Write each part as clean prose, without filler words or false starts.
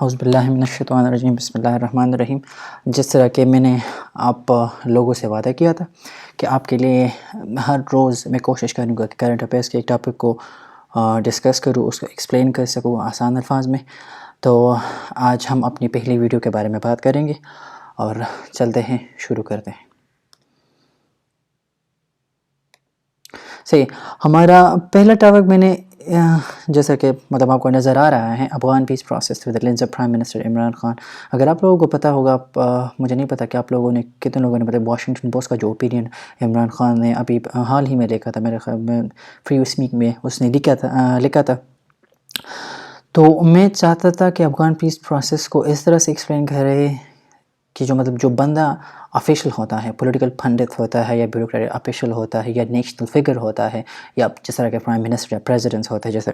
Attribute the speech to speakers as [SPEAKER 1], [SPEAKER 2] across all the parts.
[SPEAKER 1] اعوذ باللہ من الشیطان الرجیم، بسم اللہ الرحمن الرحیم۔ جس طرح کہ میں نے آپ لوگوں سے وعدہ کیا تھا کہ آپ کے لیے ہر روز میں کوشش کروں گا کہ کرنٹ افیئرس کے ایک ٹاپک کو ڈسکس کروں، اس کو ایکسپلین کر سکوں آسان الفاظ میں، تو آج ہم اپنی پہلی ویڈیو کے بارے میں بات کریں گے اور چلتے ہیں، شروع کرتے ہیں۔ صحیح، ہمارا پہلا ٹاپک میں نے جیسا کہ آپ کو نظر آ رہا ہے، Afghan peace process through the lens of prime minister Imran Khan. اگر آپ لوگوں کو پتہ ہوگا، مجھے نہیں پتہ کہ آپ لوگوں نے کتنے لوگوں نے واشنگٹن پوسٹ کا جو اوپینین عمران خان نے ابھی حال ہی میں لکھا تھا، میرے خیال میں فری اسپیک میں اس نے لکھا تھا، تو میں چاہتا تھا کہ افغان پیس پروسیس کو اس طرح سے ایکسپلین کرے کہ جو بندہ آفیشل ہوتا ہے، پولیٹیکل پنڈت ہوتا ہے یا بیوروکریٹ آفیشل ہوتا ہے یا نیشنل فگر ہوتا ہے، یا جس طرح کے پرائم منسٹر یا پریزیڈنٹس ہوتے ہیں، جیسے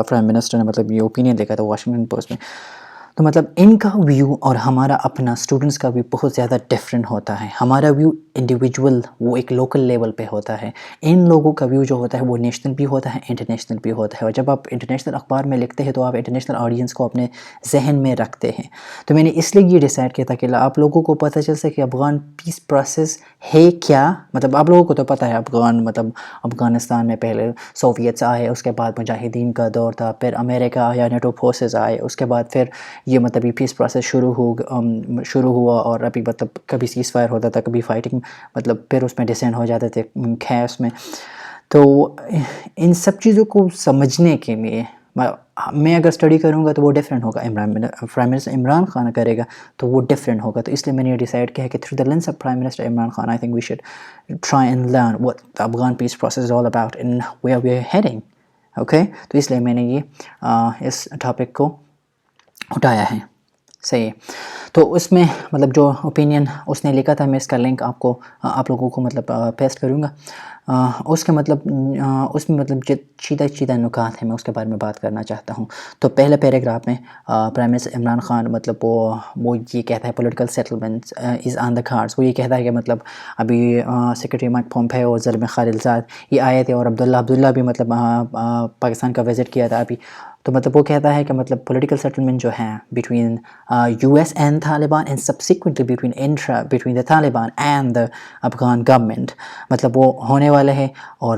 [SPEAKER 1] پرائم منسٹر نے یہ اوپینین دیکھا تھا واشنگٹن پوسٹ میں، تو ان کا ویو اور ہمارا اپنا اسٹوڈنٹس کا ویو بہت زیادہ ڈیفرنٹ ہوتا ہے۔ ہمارا ویو انڈیویجول، وہ ایک لوکل لیول پہ ہوتا ہے، ان لوگوں کا ویو جو ہوتا ہے وہ نیشنل بھی ہوتا ہے، انٹرنیشنل بھی ہوتا ہے، اور جب آپ انٹرنیشنل اخبار میں لکھتے ہیں تو آپ انٹرنیشنل آڈینس کو اپنے ذہن میں رکھتے ہیں۔ تو میں نے اس لیے یہ ڈیسائیڈ کیا تھا کہ آپ لوگوں کو پتہ چل سکے کہ افغان پیس پروسیس ہے کیا۔ آپ لوگوں کو تو پتہ ہے افغانستان میں پہلے سوویتس آئے، اس کے بعد مجاہدین کا دور تھا، پھر امریکہ یا نیٹو فورسز آئے، اس کے بعد پھر یہ یہ پیس پروسیس شروع ہوا، اور ابھی کبھی سیز فائر ہوتا تھا، کبھی فائٹنگ، پھر اس میں ڈسینڈ ہو جاتے تھے خیس میں۔ تو ان سب چیزوں کو سمجھنے کے لیے میں اگر اسٹڈی کروں گا تو وہ ڈیفرنٹ ہوگا، پرائم منسٹر عمران خان کرے گا تو وہ ڈیفرنٹ ہوگا، تو اس لیے میں نے یہ ڈیسائیڈ کیا ہے کہ through the lens of prime minister Imran Khan I think we should try and learn what the Afghan peace process is all about and where we are heading. Okay, تو اس لیے میں نے یہ اس ٹاپک کو اٹھایا ہے۔ صحیح، تو اس میں جو اوپینین اس نے لکھا تھا، میں اس کا لنک آپ لوگوں کو پیسٹ کروں گا۔ اس کے اس میں چیدہ نکات ہیں، میں اس کے بارے میں بات کرنا چاہتا ہوں۔ تو پہلے پیراگراف میں پرائم منسٹر عمران خان وہ یہ کہتا ہے پولیٹیکل سیٹلمنٹ از آن دا کارڈز۔ وہ یہ کہتا ہے کہ ابھی سیکرٹری مائک پومپیو اور زلمے خلیلزاد یہ آئے تھے، اور عبداللہ بھی پاکستان کا وزٹ کیا تھا ابھی، تو وہ کہتا ہے کہ پولیٹیکل سیٹلمنٹ جو ہے between US and Taliban and subsequently between the Taliban and the Afghan government وہ ہونے والا ہے، اور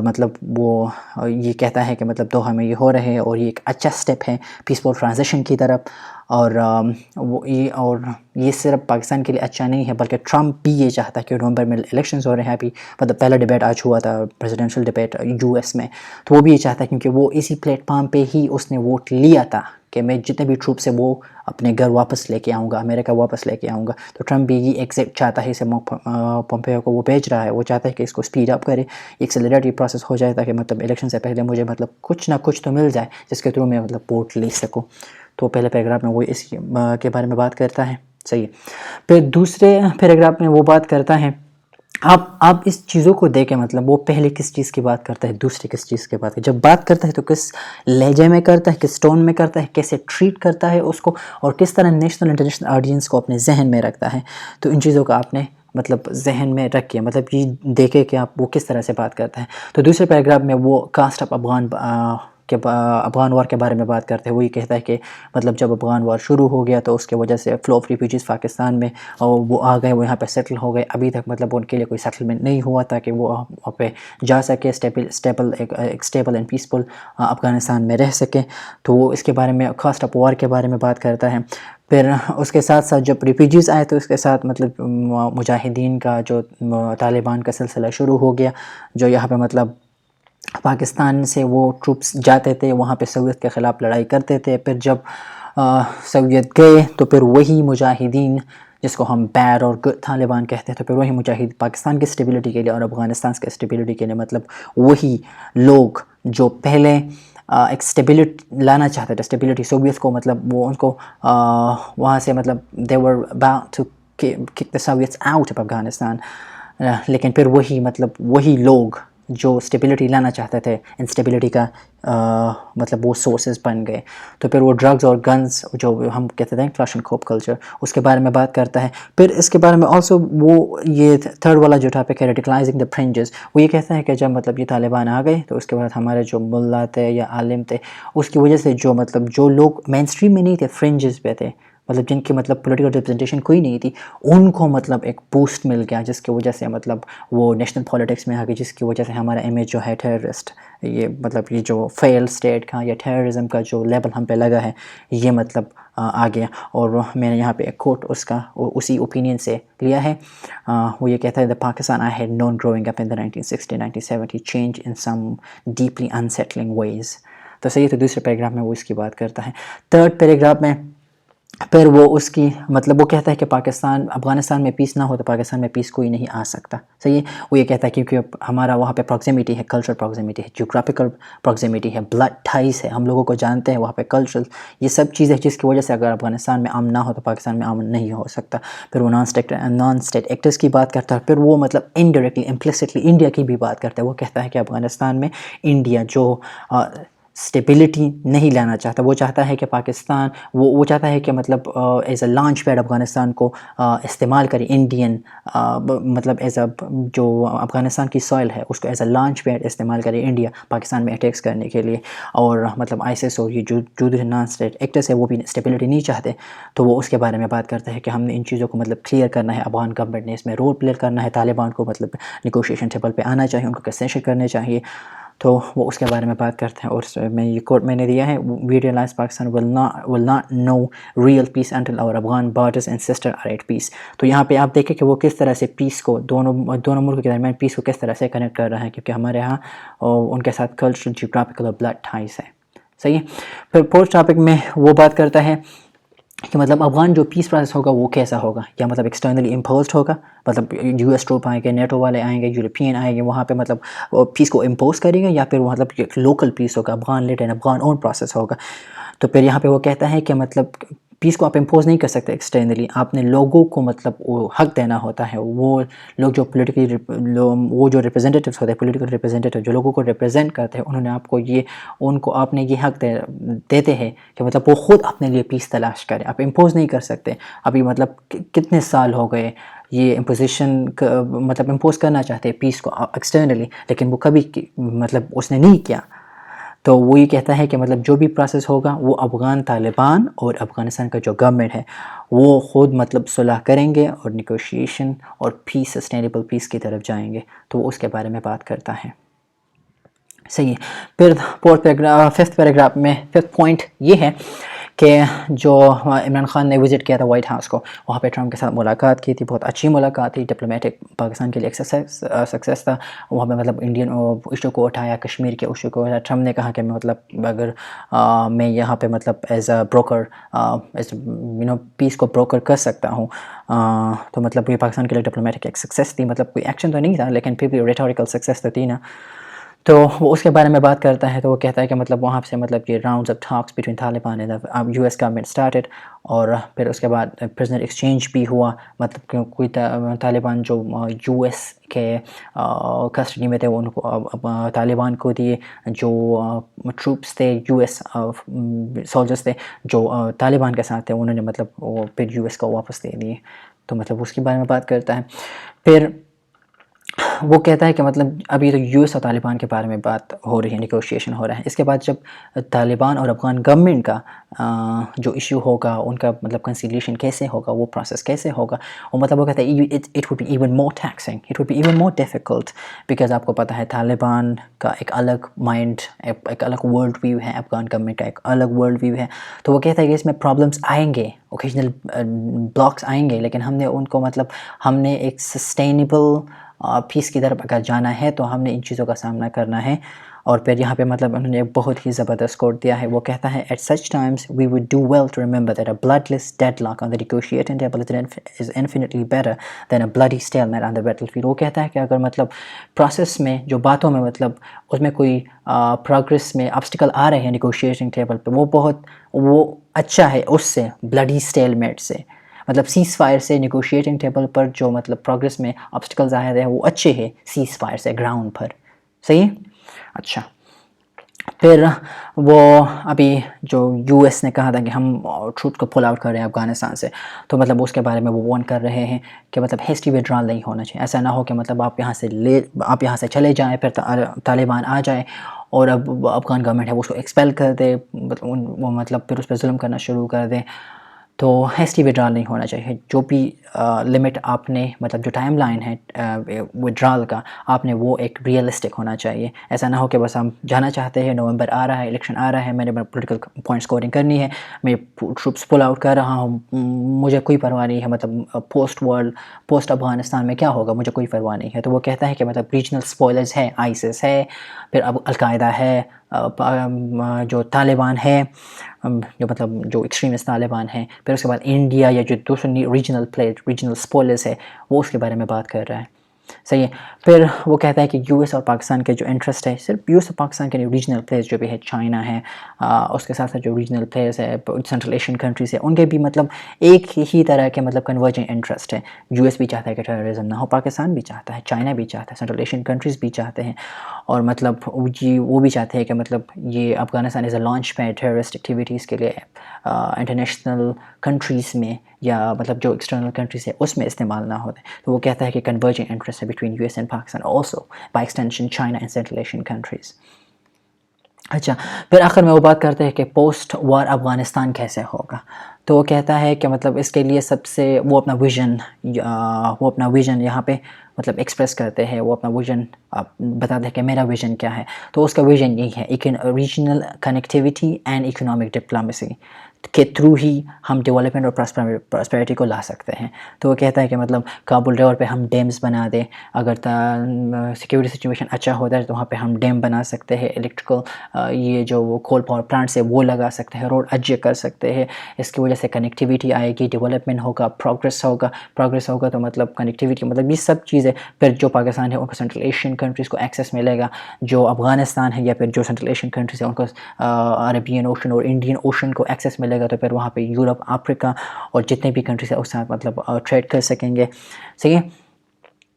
[SPEAKER 1] وہ یہ کہتا ہے کہ دوحہ میں یہ ہو رہے ہیں، اور یہ ایک اچھا سٹیپ ہے پیسفل ٹرانزیشن کی طرف، اور یہ صرف پاکستان کے لیے اچھا نہیں ہے بلکہ ٹرمپ بھی یہ چاہتا ہے کہ نومبر میں الیکشنز ہو رہے ہیں ابھی، پہلا ڈیبیٹ آج ہوا تھا پریزیڈنشل ڈیبیٹ US میں، تو وہ بھی یہ چاہتا ہے کیونکہ وہ اسی پلیٹ فارم پہ ہی اس نے ووٹ لیا تھا کہ میں جتنے بھی ٹروپس ہیں وہ اپنے گھر واپس لے کے آؤں گا، امریکہ واپس لے کے آؤں گا۔ تو ٹرمپ بھی یہ ایگزیکٹ چاہتا ہے، اسے پومپیو کو وہ بھیج رہا ہے، وہ چاہتا ہے کہ اس کو اسپیڈ اپ کرے، ایکسیلریٹی پروسیس ہو جائے تاکہ الیکشن سے پہلے مجھے کچھ نہ کچھ تو مل جائے جس کے تھرو میں ووٹ لے سکوں۔ تو پہلے پیراگراف میں وہ اس کے بارے میں بات کرتا ہے۔ صحیح، پھر دوسرے پیراگراف میں وہ بات کرتا ہے، آپ اس چیزوں کو دیکھیں، وہ پہلے کس چیز کی بات کرتا ہے، دوسرے کس چیز کی بات ہے، جب بات کرتا ہے تو کس لہجے میں کرتا ہے، کس ٹون میں کرتا ہے، کیسے ٹریٹ کرتا ہے اس کو، اور کس طرح نیشنل انٹرنیشنل آڈینس کو اپنے ذہن میں رکھتا ہے۔ تو ان چیزوں کا آپ نے ذہن میں رکھیے، یہ دیکھے کہ آپ وہ کس طرح سے بات کرتا ہے۔ تو دوسرے پیراگراف میں وہ کاسٹ آف افغان وار کے بارے میں بات کرتے ہیں۔ وہ یہ کہتا ہے کہ جب افغان وار شروع ہو گیا تو اس کی وجہ سے فلو آف ریفیوجیز پاکستان میں وہ آ گئے، وہ یہاں پہ سیٹل ہو گئے، ابھی تک ان کے لیے کوئی سیٹلمنٹ نہیں ہوا تاکہ وہ وہاں پہ جا سکے، ایک اسٹیبل اینڈ پیسفل افغانستان میں رہ سکیں۔ تو وہ اس کے بارے میں کاسٹ آف وار کے بارے میں بات کرتا ہے۔ پھر اس کے ساتھ جب ریفیوجیز آئے تو اس کے ساتھ مجاہدین کا جو طالبان کا سلسلہ شروع ہو گیا، جو یہاں پہ پاکستان سے وہ ٹروپس جاتے تھے، وہاں پہ سوویت کے خلاف لڑائی کرتے تھے، پھر جب سوویت گئے تو پھر وہی مجاہدین جس کو ہم بیر اور گڈ طالبان کہتے ہیں، تو پھر وہی مجاہد پاکستان کی اسٹیبلٹی کے لیے اور افغانستان کے اسٹیبلٹی کے لیے وہی لوگ جو پہلے ایک اسٹیبلٹی لانا چاہتے تھے، اسٹیبلٹی سوویت کو وہ ان کو وہاں سے they were about to kick the Soviets out of Afghanistan، لیکن پھر وہی لوگ جو اسٹیبلٹی لانا چاہتے تھے، انسٹیبلٹی کا وہ سورسز بن گئے۔ تو پھر وہ ڈرگز اور گنز جو ہم کہتے ہیں کلاشن کوپ کلچر، اس کے بارے میں بات کرتا ہے۔ پھر اس کے بارے میں آلسو وہ یہ تھرڈ والا جو ٹاپک ہے ریڈیکلائزنگ دا فرنجز، وہ یہ کہتا ہے کہ جب یہ طالبان آ گئے تو اس کے بعد ہمارے جو ملا تھے یا عالم تھے، اس کی وجہ سے جو لوگ مین اسٹریم میں نہیں تھے، فرنجز پہ تھے، مطلب جن کی مطلب پولیٹیکل ریپرزنٹیشن کوئی نہیں تھی، ان کو مطلب ایک بوسٹ مل گیا، جس کی وجہ سے مطلب وہ نیشنل پالیٹکس میں آ گئی، جس کی وجہ سے ہمارا امیج جو ہے ٹیررسٹ، یہ مطلب یہ جو فیل اسٹیٹ کا یا ٹیررزم کا جو لیبل ہم پہ لگا ہے، یہ مطلب آ گیا۔ اور میں نے یہاں پہ ایک کوٹ اس کا اسی اوپینین سے لیا ہے، وہ یہ کہتا ہے "The Pakistan I had known growing up in the 1960-1970 changed in some deeply unsettling ways"۔ تو صحیح، تو دوسرے پیراگراف میں وہ اس کی بات کرتا ہے۔ تھرڈ پیراگراف میں پھر وہ اس کی مطلب وہ کہتا ہے کہ افغانستان میں پیس نہ ہو تو پاکستان میں پیس کوئی نہیں آ سکتا، صحیح ہے۔ وہ یہ کہتا ہے کیونکہ ہمارا وہاں پہ پراکسیمیٹی ہے، کلچرل پراکسیمیٹی ہے، جیوگرافیکل پراکسیمیٹی ہے، بلڈ ٹائز ہے، ہم لوگوں کو جانتے ہیں وہاں پہ کلچرل، یہ سب چیزیں جس کی وجہ سے اگر افغانستان میں امن نہ ہو تو پاکستان میں امن نہیں ہو سکتا۔ پھر وہ نان اسٹیٹ ایکٹرز کی بات کرتا ہے، پھر وہ مطلب انڈائریکٹلی امپلیسٹلی انڈیا کی بھی بات کرتا ہے۔ وہ کہتا ہے کہ افغانستان میں انڈیا جو اسٹیبلٹی نہیں لانا چاہتا، وہ چاہتا ہے کہ پاکستان وہ چاہتا ہے کہ مطلب as a launch pad Afghanistan کو استعمال کرے، انڈین مطلب ایز اے جو افغانستان کی سوئل ہے اس کو ایز اے لانچ پیڈ استعمال کرے انڈیا پاکستان میں اٹیکس کرنے کے لیے۔ اور مطلب ISIS اور یہ جو نان اسٹیٹ ایکٹرس ہے وہ بھی اسٹیبلٹی نہیں چاہتے، تو وہ اس کے بارے میں بات کرتا ہے کہ ہم نے ان چیزوں کو مطلب کلیئر کرنا ہے، افغان گورنمنٹ نے اس میں رول پلے کرنا ہے، طالبان کو مطلب نیگوشیشن ٹیبل پہ آنا چاہیے، ان کو کنسیشن کرنے چاہیے، تو وہ اس کے بارے میں بات کرتے ہیں۔ اور میں یہ کوٹ میں نے دیا ہے "We realize Pakistan will not know real peace until our Afghan brothers and sisters are at peace"۔ تو یہاں پہ آپ دیکھیں کہ وہ کس طرح سے پیس کو دونوں ملکوں کے درمیان پیس کو کس طرح سے کنیکٹ کر رہا ہے، کیونکہ ہمارے ہاں ان کے ساتھ کلچرل، جیوگرافیکل اور بلڈ ٹائز ہے، صحیح ہے۔ پھر فورتھ ٹاپک میں وہ بات کرتا ہے کہ مطلب افغان جو پیس پروسیس ہوگا وہ کیسا ہوگا، یا مطلب ایکسٹرنلی امپوزڈ ہوگا، مطلب US ٹروپ آئیں گے، نیٹو والے آئیں گے، یورپین آئیں گے، وہاں پہ مطلب پیس کو امپوز کریں گے، یا پھر وہ مطلب لوکل پیس ہوگا، Afghan lead and Afghan own process ہوگا۔ تو پھر یہاں پہ وہ کہتا ہے کہ مطلب پیس کو آپ امپوز نہیں کر سکتے ایکسٹرنلی، آپ نے لوگوں کو مطلب وہ حق دینا ہوتا ہے، وہ لوگ جو پولیٹیکلی وہ جو ریپرزینٹیوز ہوتے ہیں، پولیٹیکل ریپرزینٹیو جو لوگوں کو ریپرزینٹ کرتے ہیں، انہوں نے آپ کو آپ نے یہ حق دیتے ہیں کہ مطلب وہ خود اپنے لیے پیس تلاش کریں، آپ امپوز نہیں کر سکتے۔ ابھی مطلب کتنے سال ہو گئے یہ امپوزیشن مطلب امپوز کرنا چاہتے ہیں پیس کو ایکسٹرنلی، لیکن وہ کبھی مطلب اس نے نہیں کیا۔ تو وہ یہ کہتا ہے کہ مطلب جو بھی پروسیس ہوگا وہ افغان طالبان اور افغانستان کا جو گورنمنٹ ہے وہ خود مطلب صلح کریں گے اور نیگوشیشن اور پیس، سسٹینیبل پیس کی طرف جائیں گے، تو وہ اس کے بارے میں بات کرتا ہے، صحیح ہے۔ پھر ففتھ پیراگراف میں ففتھ پوائنٹ یہ ہے کہ جو عمران خان نے وزٹ کیا تھا وائٹ ہاؤس کو، وہاں پہ ٹرمپ کے ساتھ ملاقات کی تھی، بہت اچھی ملاقات تھی، ڈپلومیٹک پاکستان کے لیے سکسیس تھا، وہاں پہ مطلب انڈین ایشو کو اٹھایا، کشمیر کے ایشو کو اٹھایا۔ ٹرمپ نے کہا کہ مطلب اگر میں یہاں پہ مطلب ایز اے بروکر پیس کو بروکر کر سکتا ہوں، تو مطلب یہ پاکستان کے لیے ڈپلومیٹک ایک سکسیس تھی، مطلب کوئی ایکشن تو نہیں تھا لیکن پھر بھی ریٹوریکل سکسیس تو تھی نا۔ تو وہ اس کے بارے میں بات کرتا ہے، تو وہ کہتا ہے کہ مطلب وہاں سے مطلب یہ rounds of talks between Taliban and US government started, اور پھر اس کے بعد پرزنر ایکسچینج بھی ہوا، مطلب کہ کوئی طالبان جو US کے کسٹڈی میں تھے ان کو طالبان کو دیے، جو ٹروپس تھے US سولجرس تھے جو طالبان کے ساتھ تھے انہوں نے مطلب وہ پھر US کو واپس دے دیے، تو مطلب اس کے بارے میں بات کرتا ہے۔ پھر وہ کہتا ہے کہ مطلب ابھی تو US اور طالبان کے بارے میں بات ہو رہی ہے، نیگوشیشن ہو رہا ہے، اس کے بعد جب طالبان اور افغان گورنمنٹ کا جو ایشو ہوگا، ان کا مطلب کنسیلیشن کیسے ہوگا، وہ پروسیس کیسے ہوگا، وہ مطلب وہ کہتا ہے it would be even more taxing, it would be even more difficult because آپ کو پتہ ہے طالبان کا ایک الگ مائنڈ، ایک الگ ورلڈ ویو ہے، افغان گورنمنٹ کا ایک الگ ورلڈ ویو ہے، تو وہ کہتا ہے کہ اس میں پرابلمس آئیں گے، اوکیجنل بلاکس آئیں گے، لیکن ہم نے ان کو مطلب ہم نے ایک سسٹینیبل پیس کی طرف اگر جانا ہے تو ہم نے ان چیزوں کا سامنا کرنا ہے۔ اور پھر یہاں پہ مطلب انہوں نے ایک بہت ہی زبردست کوٹ دیا ہے، وہ کہتا ہے "At such times we would do well to remember that a bloodless deadlock on the negotiating table is infinitely better than a bloody stalemate on the battlefield"۔ وہ کہتا ہے کہ اگر مطلب پروسیس میں جو باتوں میں مطلب اس میں کوئی پروگریس میں آبسٹیکل آ رہے ہیں نیگوشیٹنگ ٹیبل پہ، وہ اچھا ہے اس سے بلڈی اسٹیلمیٹ سے، مطلب سیز فائر سے نیگوشیٹنگ ٹیبل پر جو مطلب پروگریس میں آبسٹیکلز آئے ہیں وہ اچھے ہیں سیز فائر سے گراؤنڈ پر، صحیح ہے۔ اچھا، پھر وہ ابھی جو US نے کہا تھا کہ ہم ٹروپ کو پل آؤٹ کر رہے ہیں افغانستان سے، تو مطلب اس کے بارے میں وہ وارن کر رہے ہیں کہ مطلب ہیسٹی وڈرال نہیں ہونا چاہیے، ایسا نہ ہو کہ مطلب آپ یہاں سے چلے جائیں، پھر طالبان آ جائے اور اب افغان گورنمنٹ ہے وہ اس کو ایکسپیل کر دے، وہ مطلب پھر اس پہ ظلم کرنا شروع کر دیں۔ تو ہیسٹی وڈرال نہیں ہونا چاہیے. جو بھی لمٹ آپ نے مطلب جو ٹائم لائن ہے وڈرال کا آپ نے وہ ایک ریئلسٹک ہونا چاہیے. ایسا نہ ہو کہ بس ہم جانا چاہتے ہیں, نومبر آ رہا ہے, الیکشن آ رہا ہے, میں نے پولیٹیکل پوائنٹ اسکورنگ کرنی ہے, میں ٹروپس پل آؤٹ کر رہا ہوں, مجھے کوئی پرواہ نہیں ہے مطلب پوسٹ افغانستان میں کیا ہوگا, مجھے کوئی پرواہ نہیں ہے. تو وہ کہتا ہے کہ مطلب ریجنل اسپوائلرز ہے, آئیسس ہے, پھر اب القاعدہ ہے, جو طالبان ہے, جو مطلب جو ایکسٹریمسٹ طالبان ہیں, پھر اس کے بعد انڈیا یا جو دوسرے ریجنل اسپوائلرز ہے وہ اس کے بارے میں بات کر رہا ہے. صحیح ہے. پھر وہ کہتا ہے کہ یو ایس اور پاکستان کے جو انٹرسٹ ہے, صرف یو ایس اور پاکستان کے ریجنل پلیئرز جو بھی ہے, چائنا ہے, اس کے ساتھ ساتھ جو ریجنل پلیئرز ہے سینٹرل ایشین کنٹریز ہے, ان کے بھی مطلب ایک ہی طرح کے مطلب کنورجنگ انٹرسٹ ہے. یو ایس بھی چاہتا ہے کہ ٹیررزم نہ ہو, پاکستان بھی چاہتا ہے, چائنا بھی چاہتا ہے, سینٹرل ایشین کنٹریز بھی چاہتے ہیں, اور مطلب وہ بھی چاہتے ہیں کہ مطلب یہ افغانستان از اے لانچ پیڈ ٹیررسٹ ایکٹیویٹیز کے لیے انٹرنیشنل کنٹریز میں یا مطلب جو ایکسٹرنل کنٹریز ہے اس میں استعمال نہ ہوتے. تو وہ کہتا ہے کہ کنورجنگ انٹرسٹ ہے between U S and Pakistan, also by extension China and central Asian countries. اچھا, پھر آخر میں وہ بات کرتے ہیں کہ پوسٹ وار افغانستان کیسے ہوگا. تو وہ کہتا ہے کہ مطلب اس کے لیے سب سے وہ اپنا ویژن یہاں پہ مطلب ایکسپریس کرتے ہیں, وہ اپنا ویژن بتاتے ہیں کہ میرا ویژن کیا ہے. تو اس کا ویژن یہی ہے, regional connectivity and economic diplomacy کے تھرو ہی ہم ڈیولپمنٹ اور پراسپیرٹی کو لا سکتے ہیں. تو وہ کہتا ہے کہ مطلب کابل ریور پہ ہم ڈیمز بنا دیں, اگر سیکیورٹی سچویشن اچھا ہوتا ہے تو وہاں پہ ہم ڈیم بنا سکتے ہیں, الیکٹریکل یہ جو وہ کول پاور پلانٹس ہے وہ لگا سکتے ہیں, روڈ اچھے کر سکتے ہیں. اس کی وجہ سے کنیکٹیویٹی آئے گی, ڈیولپمنٹ ہوگا, پروگریس ہوگا. تو مطلب کنیکٹیویٹی مطلب یہ سب چیزیں, پھر جو پاکستان ہے ان کو سینٹرل ایشین کنٹریز کو ایکسیس ملے گا, جو افغانستان ہے یا پھر جو سینٹرل ایشین کنٹریز ہیں ان کو عربین اوشن اور انڈین اوشن کو ایکسیس ملے گا. تو پھر وہاں پہ یورپ, افریقہ اور جتنے بھی کنٹریز ہیں اس ساتھ مطلب ٹریڈ کر سکیں گے. صحیح ہے.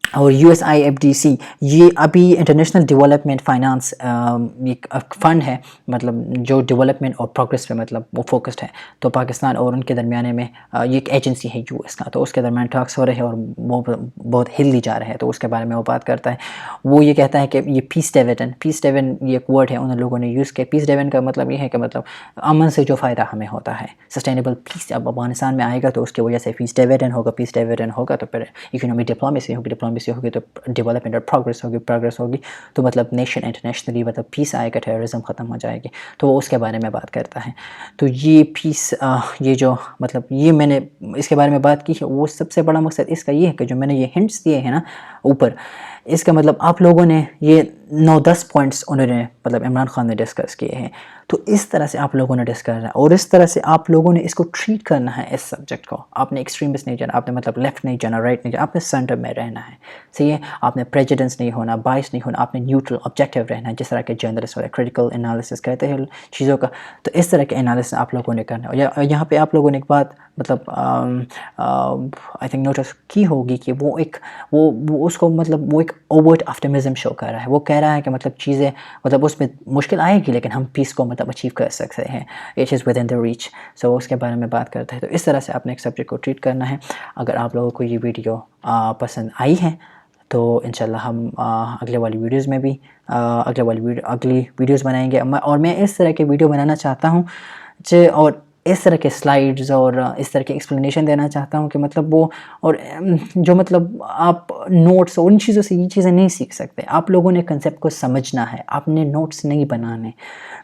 [SPEAKER 1] اور U S I F D C یہ ابھی انٹرنیشنل ڈیولپمنٹ فائنانس ایک فنڈ ہے, مطلب جو ڈیولپمنٹ اور پروگریس پہ مطلب وہ فوکسڈ ہے. تو پاکستان اور ان کے درمیانے میں یہ ایک ایجنسی ہے یو ایس کا, تو اس کے درمیان ٹاکس ہو رہے ہیں اور وہ بہت ہلدی جا رہے ہیں. تو اس کے بارے میں وہ بات کرتا ہے. وہ یہ کہتا ہے کہ یہ پیس ڈیویڈن یہ ایک ورڈ ہے ان لوگوں نے یوز کیا. پیس ڈیویڈن کا مطلب یہ ہے کہ مطلب امن سے جو فائدہ ہمیں ہوتا ہے, سسٹینیبل پیس اب افغانستان میں آئے گا تو اس کی وجہ سے پیس ڈیویڈن ہوگا تو پھر اکنامک ڈپلومیسی ہوگی تو ڈیولپمنٹ اور پروگریس ہوگی. تو مطلب نیشن انٹرنیشنلی مطلب پیس آئے گا, ٹیررزم ختم ہو جائے گی. تو وہ اس کے بارے میں بات کرتا ہے. تو یہ پیس یہ جو مطلب یہ میں نے اس کے بارے میں بات کی ہے, وہ سب سے بڑا مقصد اس کا یہ ہے کہ جو میں نے یہ ہنٹس دیے ہیں نا اوپر, اس کا مطلب آپ لوگوں نے یہ 9-10 پوائنٹس انہوں نے مطلب عمران خان نے ڈسکس کیے ہیں. تو اس طرح سے آپ لوگوں نے ڈسکس کرنا ہے اور اس طرح سے آپ لوگوں نے اس کو ٹریٹ کرنا ہے. اس سبجیکٹ کو آپ نے ایکسٹریمسٹ نہیں جانا, آپ نے مطلب لیفٹ نہیں جانا, رائٹ نہیں جانا, آپ نے سینٹر میں رہنا ہے. صحیح ہے. آپ نے پریجیڈنس نہیں ہونا, بائس نہیں ہونا, آپ نے نیوٹرل آبجیکٹیو رہنا ہے, جس طرح کے جرنلسٹ اور کریٹیکل انالیسس کہتے ہیں چیزوں کا. تو اس طرح کے انالیسس آپ لوگوں نے کرنا ہے. اور یہاں پہ آپ لوگوں نے ایک بات مطلب آئی تھنک نوٹس کی ہوگی کہ وہ اس کو مطلب وہ ایک اوورٹ آپٹمزم شو کر رہا ہے. وہ کہہ رہا ہے کہ مطلب چیزیں مطلب اس میں مشکل آئے گی لیکن ہم پیس کو مطلب اچیو کر سکتے ہیں, it is within the reach. So اس کے بارے میں بات کرتے ہیں. تو اس طرح سے آپ نے ایک سبجیکٹ کو ٹریٹ کرنا ہے. اگر آپ لوگوں کو یہ ویڈیو پسند آئی ہے تو انشاءاللہ ہم اگلے والی ویڈیوز میں بھی اگلی ویڈیوز بنائیں گے. اور میں اس طرح کے ویڈیو بنانا چاہتا ہوں اور اس طرح کے سلائیڈز اور اس طرح کے ایکسپلینیشن دینا چاہتا ہوں کہ مطلب وہ اور جو مطلب آپ نوٹس اور ان چیزوں سے یہ چیزیں نہیں سیکھ سکتے. آپ لوگوں نے کنسیپٹ کو سمجھنا ہے, آپ نے نوٹس نہیں بنانے.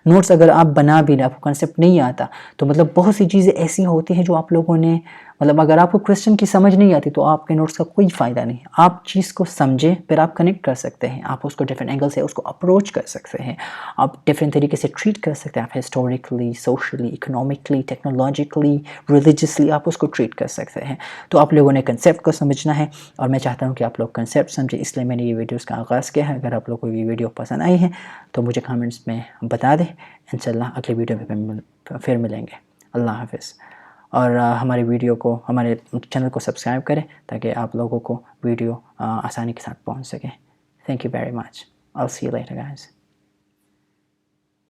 [SPEAKER 1] نوٹس اگر آپ بنا بھی لیں, آپ کو کنسیپٹ نہیں آتا تو مطلب بہت سی چیزیں ایسی ہوتی ہیں جو آپ لوگوں نے مطلب اگر آپ کو کویسچن کی سمجھ نہیں آتی تو آپ کے نوٹس کا کوئی فائدہ نہیں. آپ چیز کو سمجھیں پھر آپ کنیکٹ کر سکتے ہیں, آپ اس کو ڈفرینٹ اینگل سے اس کو اپروچ کر سکتے ہیں, آپ ڈفرینٹ طریقے سے ٹریٹ کر سکتے ہیں. آپ historically, socially, economically, technologically, religiously آپ اس کو ٹریٹ کر سکتے ہیں. تو آپ لوگوں نے کنسیپٹ کو سمجھنا ہے اور میں چاہتا ہوں کہ آپ لوگ کنسیپٹ سمجھیں, اس لیے میں نے یہ ویڈیوز کا آغاز کیا ہے. اگر آپ لوگوں کو یہ ویڈیو پسند آئی ہے تو مجھے کامنٹس میں بتا دیں. انشاءاللہ اگلی ویڈیو میں پھر ملیں گے. اللہ حافظ. اور ہماری ویڈیو کو, ہمارے چینل کو سبسکرائب کریں تاکہ آپ لوگوں کو ویڈیو آسانی کے ساتھ پہنچ سکے. Thank you very much. I'll see you later guys.